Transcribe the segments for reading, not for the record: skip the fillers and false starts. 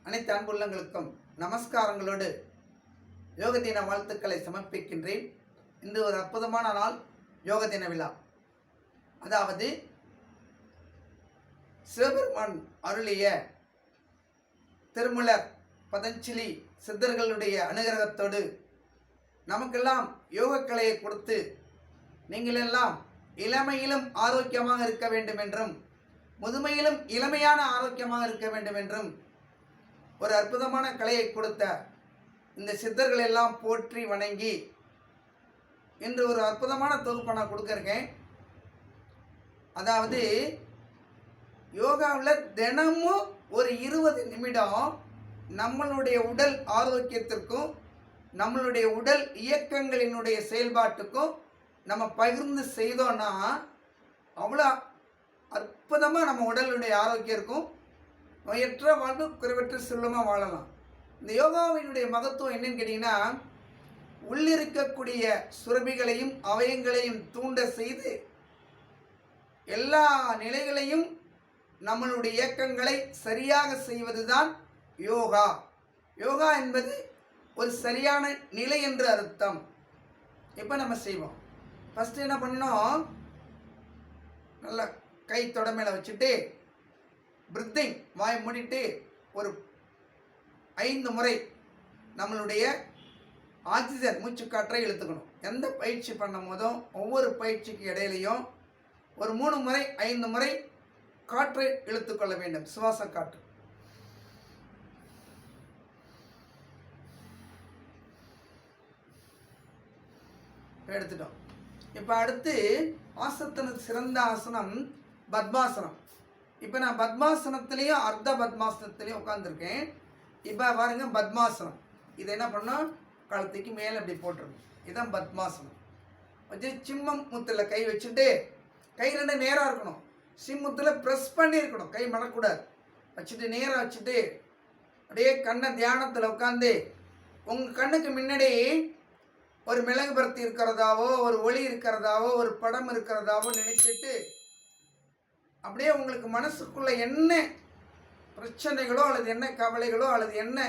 அனைத்து அன்புள்ளங்களுக்கும் நமஸ்காரங்களோடு யோக தின வாழ்த்துக்களை சமர்ப்பிக்கின்றேன். இன்று ஒரு அற்புதமான நாள், யோக தின விழா. அதாவது சிவபெருமான் அருளிய திருமூலர் பதஞ்சலி சித்தர்களுடைய அனுகிரகத்தோடு நமக்கெல்லாம் யோகக்கலையை கொடுத்து நீங்களெல்லாம் இளமையிலும் ஆரோக்கியமாக இருக்க வேண்டும் என்றும் முதுமையிலும் இளமையான ஆரோக்கியமாக இருக்க வேண்டும் என்றும் ஒரு அற்புதமான கலையை கொடுத்த இந்த சித்தர்கள் எல்லாம் போற்றி வணங்கி இன்று ஒரு அற்புதமான தொகுப்பை நான் கொடுக்குறேன். அதாவது யோகாவில் தினமும் ஒரு 20 நிமிடம் நம்மளுடைய உடல் ஆரோக்கியத்திற்கும் நம்மளுடைய உடல் இயக்கங்களினுடைய செயல்பாட்டுக்கும் நம்ம பகிர்ந்து செய்தோன்னா அவ்வளோ அற்புதமாக நம்ம உடலுடைய ஆரோக்கியம் இருக்கும். நோயற்ற வாழ்வு குறைவற்ற செல்வமாக வாழலாம். இந்த யோகாவினுடைய மகத்துவம் என்னன்னு கேட்டிங்கன்னா, உள்ளிருக்கக்கூடிய சுரபிகளையும் அவயங்களையும் தூண்ட செய்து எல்லா நிலைகளையும் நம்மளுடைய இயக்கங்களை சரியாக செய்வது தான் யோகா. யோகா என்பது ஒரு சரியான நிலை என்று அர்த்தம். இப்போ நம்ம செய்வோம். ஃபஸ்ட்டு என்ன பண்ணணும், நல்லா கை தொட மேலே வச்சுட்டு பிரீத்திங் வாய் மூடிட்டு ஒரு 5 முறை நம்மளுடைய ஆக்சிஜன் மூச்சுக்காற்றை இழுத்துக்கணும். எந்த பயிற்சி பண்ணும் போதும் ஒவ்வொரு பயிற்சிக்கு இடையிலையும் ஒரு 3 முறை 5 முறை காற்றை இழுத்துக்கொள்ள வேண்டும். சுவாச காற்று. எடுத்துட்டோம். இப்போ அடுத்து ஆசனத்துக்கு சிறந்த ஆசனம் பத்மாசனம். இப்போ நான் பத்மாசனத்துலேயும் அர்த்த பத்மாசனத்துலேயும் உட்காந்துருக்கேன். இப்போ பாருங்க பத்மாசனம். இதை என்ன பண்ணோம், கழுத்துக்கு மேலே இப்படி போட்டுருங்க. இதுதான் பத்மாசனம். வச்சு சிம்மம் முத்தில் கை வச்சுட்டு கை 2 நேராக இருக்கணும். சிம்மத்தில் ப்ரெஸ் பண்ணி இருக்கணும், கை மடக்கூடாது. வச்சுட்டு நேராக வச்சுட்டு அப்படியே கண்ணை தியானத்தில் உட்காந்து உங்கள் கண்ணுக்கு முன்னாடி ஒரு மிளகு பருத்தி இருக்கிறதாவோ ஒரு ஒளி இருக்கிறதாவோ ஒரு படம் இருக்கிறதாவோ நினைச்சிட்டு அப்படியே உங்களுக்கு மனசுக்குள்ளே என்ன பிரச்சனைகளோ அல்லது என்ன கவலைகளோ அல்லது என்ன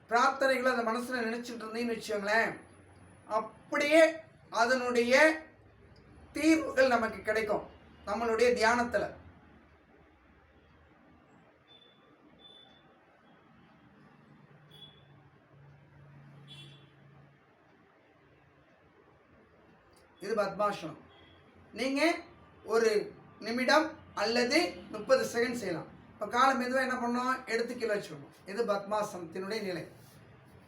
பிரார்த்தனைகளோ அந்த மனசில் நினச்சிட்டு இருந்தீங்கன்னு வச்சுக்கோங்களேன், அப்படியே அதனுடைய தீர்வுகள் நமக்கு கிடைக்கும் நம்மளுடைய தியானத்தில். இது பத்மாசனம். நீங்கள் ஒரு நிமிடம் அல்லது 30 செகண்ட் செய்யலாம். இப்போ காலம் மெதுவாக என்ன பண்ணோம், எடுத்து கீழே வச்சுக்கணும். இது பத்மாசனத்தினுடைய நிலை.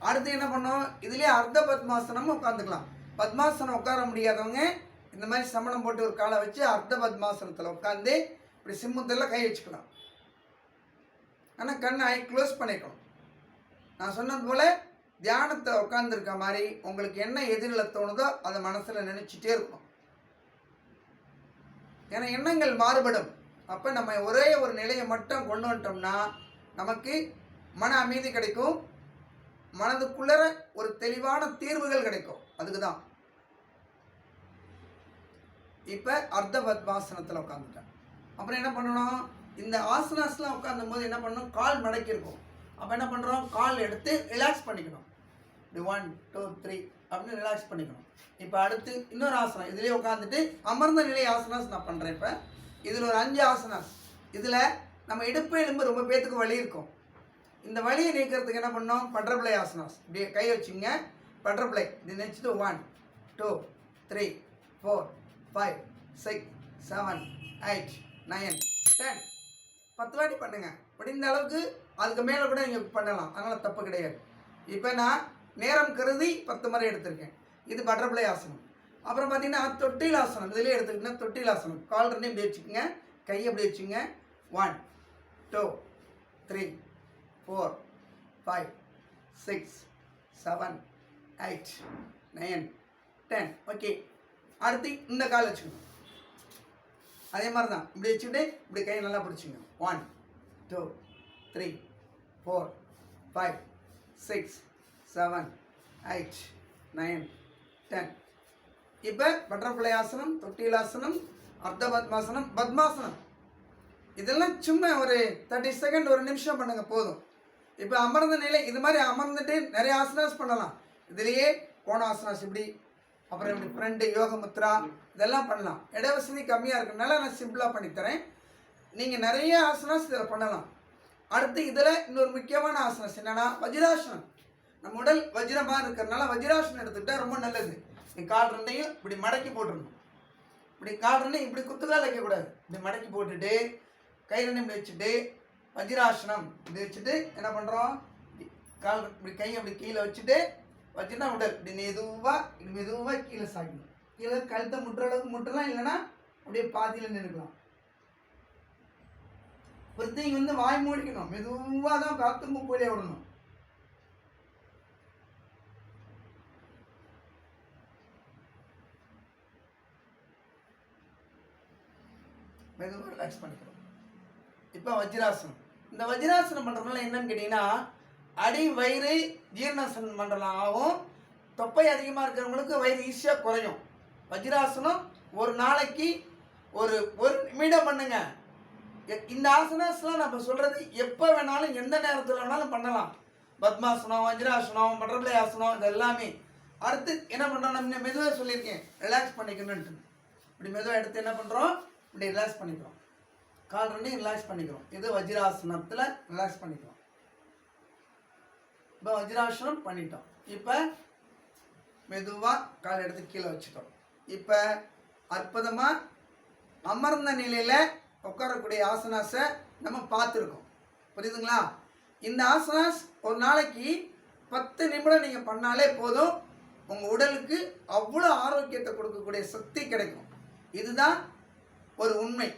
அடுத்து என்ன பண்ணோம், இதுலேயே அர்த்த பத்மாசனமும் உட்காந்துக்கலாம். பத்மாசனம் உட்கார முடியாதவங்க இந்த மாதிரி சமணம் போட்டு ஒரு காலை வச்சு அர்த்த பத்மாசனத்தில் உட்காந்து இப்படி சிம்மத்தில் கை வச்சுக்கலாம். ஆனால் கண்ணை க்ளோஸ் பண்ணிக்கணும். நான் சொன்னது போல் தியானத்தை உட்காந்துருக்க மாதிரி உங்களுக்கு என்ன எதிரில் தோணுதோ அதை மனசில் நினச்சிட்டே இருக்கும். ஏன்னா எண்ணங்கள் மாறுபடும். அப்போ நம்ம ஒரே ஒரு நிலையை மட்டும் கொண்டு வந்துட்டோம்னா நமக்கு மன அமைதி கிடைக்கும், மனதுக்குள்ளர ஒரு தெளிவான தீர்வுகள் கிடைக்கும். அதுக்கு தான் இப்போ அர்த்த பத்மாசனத்தில் உட்காந்துட்டேன். அப்புறம் என்ன பண்ணணும், இந்த ஆசனாஸ்லாம் உட்காந்தும் போது என்ன பண்ணணும், கால் மடக்கி இருக்கும். அப்போ என்ன பண்ணுறோம், கால் எடுத்து ரிலாக்ஸ் பண்ணிக்கணும். 1 2 3 அப்படின்னு ரிலாக்ஸ் பண்ணிக்கணும். இப்போ அடுத்து இன்னொரு ஆசனம். இதுலேயே உட்காந்துட்டு அமர்ந்த நிலை ஆசனாஸ் நான் பண்ணுறேன். இப்போ இதில் ஒரு 5 ஆசனாஸ். இதில் நம்ம இடுப்பு எலும்பு ரொம்ப பேத்துக்கு வலி இருக்கும். இந்த வலியை நீக்கிறதுக்கு என்ன பண்ணோம், பட்டர்ஃப்ளை ஆசனாஸ். இப்படி கை வச்சுங்க, பட்டர்ஃப்ளை. இது நினச்சிட்டு 1 2 3 4 5 6 7 8 9 10 10 வாட்டி பண்ணுங்க. முடிந்த அளவுக்கு அதுக்கு மேலே கூட நீங்கள் பண்ணலாம், அதனால் தப்பு கிடையாது. இப்போ நான் நேரம் கருதி 10 முறை எடுத்திருக்கேன். இது பட்டர்ஃப்ளை ஆசனம். அப்புறம் பார்த்தீங்கன்னா தொட்டில் ஆசனம். இதிலே எடுத்துக்கிட்டீங்கன்னா தொட்டில் ஆசனம். கால் 2 இப்படி வச்சுக்கோங்க, கையை இப்படி வச்சுங்க. 1 2 3 4 5 6 7 8 9 10. ஓகே. அடுத்து இந்த கால் வச்சுக்கணும். அதே மாதிரி தான் இப்படி வச்சுக்கிட்டு இப்படி கையை நல்லா பிடிச்சிங்க. 1 2 3 4 5 6 7 8 9 10. இப்போ பட்டர்ஃப்ளை ஆசனம், தொட்டில் ஆசனம், அர்த்த பத்மாசனம், பத்மாசனம் இதெல்லாம் சும்மா ஒரு 30 செகண்ட், ஒரு நிமிஷம் பண்ணுங்கள் போதும். இப்போ அமர்ந்த நிலை இது மாதிரி அமர்ந்துட்டு நிறைய ஆசனாஸ் பண்ணலாம். இதுலேயே கோணாசனாஸ் இப்படி, அப்புறம் இப்படி ஃப்ரெண்டு யோக முத்ரா இதெல்லாம் பண்ணலாம். இட வசதி கம்மியாக இருக்கிறதுனால நான் சிம்பிளாக பண்ணித்தரேன். நீங்கள் நிறைய ஆசனாஸ் இதில் பண்ணலாம். அடுத்து இதில் இன்னொரு முக்கியமான ஆசனாஸ் என்னென்னா வஜ்ராசனம். நம்ம உடல் வஜ்ரமாக இருக்கிறதுனால வஜ்ராசனம் எடுத்துக்கிட்டால் ரொம்ப நல்லது. நீ கால் ரெண்டையும் இப்படி மடக்கி போட்டுடணும். இப்படி கால் ரெண்டையும் இப்படி குத்துக்கால் வைக்கக்கூடாது. இப்படி மடக்கி போட்டுட்டு கை ரெண்டையும் இப்படி வச்சுட்டு வஜ்ராசனம் இப்படி வச்சுட்டு என்ன பண்ணுறோம், கால் இப்படி கையை அப்படி கீழே வச்சுட்டு வச்சுன்னா உடல் இப்படி மெதுவாக கீழே சாய்க்கணும். கீழே கழுத்தை முட்டுற அளவுக்கு முட்டலாம், இல்லைன்னா அப்படியே பாதியில் நின்றுக்கலாம். பிரத்திங்க வந்து வாய் மூடிக்கணும். மெதுவாக தான் காற்று மூக்கோலியே விடணும். மெதுவாக ரிலாக்ஸ் பண்ணிக்கிறோம். இப்போ வஜ்ராசனம். இந்த வஜ்ராசனம் பண்ணுறதுனால என்னன்னு கேட்டிங்கன்னா அடி வயிறு ஜீரணாசனம் பண்ணுறதாகவும் தொப்பை அதிகமாக இருக்கிறவங்களுக்கு வயிறு ஈஸியாக குறையும். வஜ்ராசனம் ஒரு நாளைக்கு ஒரு நிமிடம் பண்ணுங்க. இந்த ஆசனாஸ்லாம் நம்ம சொல்கிறது எப்போ வேணாலும் எந்த நேரத்தில் வேணாலும் பண்ணலாம். பத்மாசனம், வஜ்ராசனம், பட்டர்ஃப்ளை ஆசனம் இது எல்லாமே. அடுத்து என்ன பண்ணுறோம், நம்ம மெதுவாக சொல்லியிருக்கேன் ரிலாக்ஸ் பண்ணிக்கணுன்ட்டு. இப்படி மெதுவாக எடுத்து என்ன பண்ணுறோம், இப்படி ரிலாக்ஸ் பண்ணிக்கிறோம். கால் ரெண்டையும் ரிலாக்ஸ் பண்ணிக்கிறோம். இது வஜ்ராசனத்தில் ரிலாக்ஸ் பண்ணிக்கிறோம். இப்போ வஜ்ராசனம் பண்ணிட்டோம். இப்போ மெதுவாக கால் எடுத்து கீழே வச்சுட்டோம். இப்போ அற்புதமாக அமர்ந்த நிலையில் உட்காரக்கூடிய ஆசனாஸை நம்ம பார்த்துருக்கோம். புரியுதுங்களா? இந்த ஆசனாஸ் ஒரு நாளைக்கு 10 நிமிடம் நீங்கள் பண்ணாலே போதும். உங்கள் உடலுக்கு அவ்வளோ ஆரோக்கியத்தை கொடுக்கக்கூடிய சக்தி கிடைக்கும். இதுதான் ஒரு உண்மை.